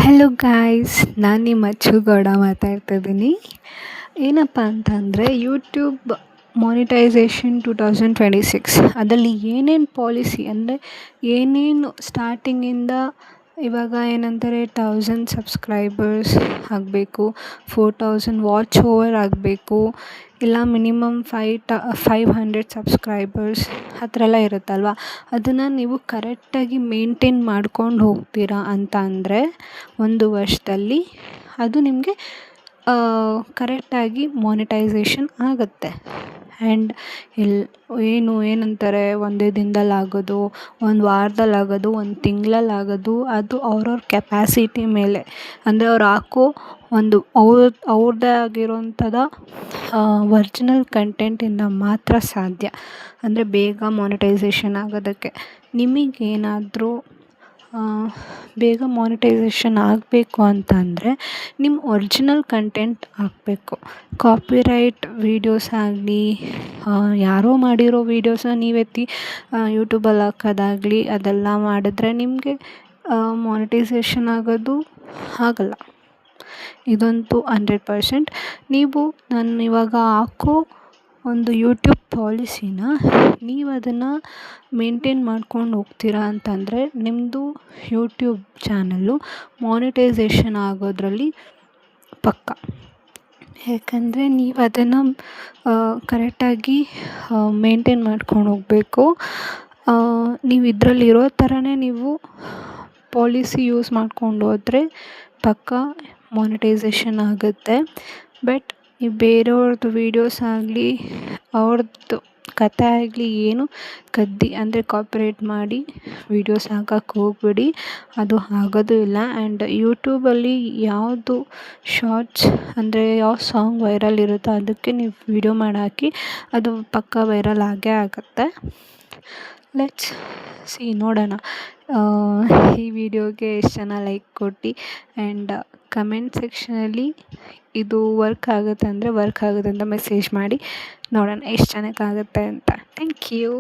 Hello guys, ನಾನು ನಿಮ್ಮ ಅಚ್ಚುಗೌಡ ಮಾತಾಡ್ತಿದ್ದೀನಿ. ಏನಪ್ಪ ಅಂತಂದರೆ ಯೂಟ್ಯೂಬ್ ಮಾನಿಟೈಸೇಷನ್ 2026 ಅದರಲ್ಲಿ ಏನೇನು ಪಾಲಿಸಿ ಅಂದರೆ ಏನೇನು ಸ್ಟಾರ್ಟಿಂಗಿಂದ ಇವಾಗ ಏನಂತಾರೆ 1000 ಸಬ್ಸ್ಕ್ರೈಬರ್ಸ್ ಆಗಬೇಕು, 4000 ವಾಚ್ ಓವರ್ ಆಗಬೇಕು, ಇಲ್ಲ ಮಿನಿಮಮ್ 500 ಸಬ್ಸ್ಕ್ರೈಬರ್ಸ್ ಆ ಥರ ಎಲ್ಲ ಇರುತ್ತಲ್ವ. ಅದನ್ನು ನೀವು ಕರೆಕ್ಟಾಗಿ ಮೇಂಟೈನ್ ಮಾಡ್ಕೊಂಡು ಹೋಗ್ತೀರಾ ಅಂತ ಅಂದರೆ 1 ವರ್ಷದಲ್ಲಿ ಅದು ನಿಮಗೆ ಕರೆಕ್ಟಾಗಿ ಮಾನಿಟೈಸೇಷನ್ ಆಗುತ್ತೆ. ಆ್ಯಂಡ್ ಏನಂತಾರೆ, ಒಂದೇ ದಿನದಲ್ಲಿ ಆಗೋದು, ಒಂದು ವಾರದಲ್ಲಿ ಆಗೋದು, ಒಂದು ತಿಂಗಳಲ್ಲಿ ಆಗೋದು, ಅದು ಅವ್ರವ್ರ ಕೆಪ್ಯಾಸಿಟಿ ಮೇಲೆ. ಅಂದರೆ ಅವ್ರು ಹಾಕೋ ಒಂದು ಅವ್ರದ್ದೇ ಆಗಿರೋಂಥದ್ದು ಒರ್ಜಿನಲ್ ಕಂಟೆಂಟಿಂದ ಮಾತ್ರ ಸಾಧ್ಯ ಅಂದರೆ ಬೇಗ ಮಾನಿಟೈಸೇಷನ್ ಆಗೋದಕ್ಕೆ. ನಿಮಗೇನಾದರೂ ಬೇಗ ಮಾನಿಟೈಸೇಷನ್ ಆಗಬೇಕು ಅಂತ ಅಂದರೆ ನಿಮ್ಮ ಒರಿಜಿನಲ್ ಕಂಟೆಂಟ್ ಹಾಕಬೇಕು. ಕಾಪಿರೈಟ್ ವೀಡಿಯೋಸ್ ಆಗಲಿ, ಯಾರೋ ಮಾಡಿರೋ ವೀಡಿಯೋಸನ್ನ ನೀವೆತ್ತಿ ಯೂಟ್ಯೂಬಲ್ಲಿ ಹಾಕೋದಾಗಲಿ, ಅದೆಲ್ಲ ಮಾಡಿದ್ರೆ ನಿಮಗೆ ಮಾನಿಟೈಸೇಷನ್ ಆಗೋದು ಆಗಲ್ಲ. ಇದಂತೂ 100%. ನೀವು ನಾನು ಇವಾಗ ಹಾಕೋ ಒಂದು ಯೂಟ್ಯೂಬ್ ಪಾಲಿಸಿನ ನೀವು ಅದನ್ನು ಮೇಂಟೈನ್ ಮಾಡ್ಕೊಂಡು ಹೋಗ್ತೀರಾ ಅಂತಂದರೆ ನಿಮ್ಮದು ಯೂಟ್ಯೂಬ್ ಚಾನಲ್ಲು ಮಾನಿಟೈಸೇಷನ್ ಆಗೋದರಲ್ಲಿ ಪಕ್ಕಾ. ಯಾಕಂದರೆ ನೀವು ಅದನ್ನು ಕರೆಕ್ಟಾಗಿ ಮೇಂಟೈನ್ ಮಾಡ್ಕೊಂಡು ಹೋಗಬೇಕು. ನೀವು ಇದರಲ್ಲಿರೋ ಥರನೇ ನೀವು ಪಾಲಿಸಿ ಯೂಸ್ ಮಾಡ್ಕೊಂಡು ಹೋದರೆ ಪಕ್ಕಾ ಮಾನಿಟೈಸೇಷನ್ ಆಗುತ್ತೆ. ಬಟ್ ನೀವು ಬೇರೆಯವ್ರದ್ದು ವೀಡಿಯೋಸ್ ಆಗಲಿ, ಅವ್ರದ್ದು ಕಥೆ ಆಗಲಿ ಏನು ಅಂದರೆ ಕಾಪಿರೈಟ್ ಮಾಡಿ ವೀಡಿಯೋಸ್ ಹಾಕಕ್ಕೆ ಹೋಗ್ಬೇಡಿ, ಅದು ಆಗೋದು ಇಲ್ಲ. ಆ್ಯಂಡ್ ಯೂಟ್ಯೂಬಲ್ಲಿ ಯಾವುದು ಶಾರ್ಟ್ಸ್ ಅಂದರೆ ಯಾವ ಸಾಂಗ್ ವೈರಲ್ ಇರುತ್ತೋ ಅದಕ್ಕೆ ನೀವು ವೀಡಿಯೋ ಮಾಡಿ ಹಾಕಿ, ಅದು ಪಕ್ಕಾ ವೈರಲ್ ಆಗೇ ಆಗುತ್ತೆ. ಲೆಟ್ಸ್ ಸಿ, ನೋಡೋಣ ಈ ವಿಡಿಯೋಗೆ ಎಷ್ಟು ಜನ ಲೈಕ್ ಕೊಟ್ಟು. ಆ್ಯಂಡ್ ಕಮೆಂಟ್ ಸೆಕ್ಷನಲ್ಲಿ ಇದು ವರ್ಕ್ ಆಗುತ್ತೆ ಅಂದರೆ ವರ್ಕ್ ಆಗುತ್ತೆ ಅಂತ ಮೆಸೇಜ್ ಮಾಡಿ, ನೋಡೋಣ ಎಷ್ಟು ಜನಕ್ಕಾಗುತ್ತೆ ಅಂತ. Thank you.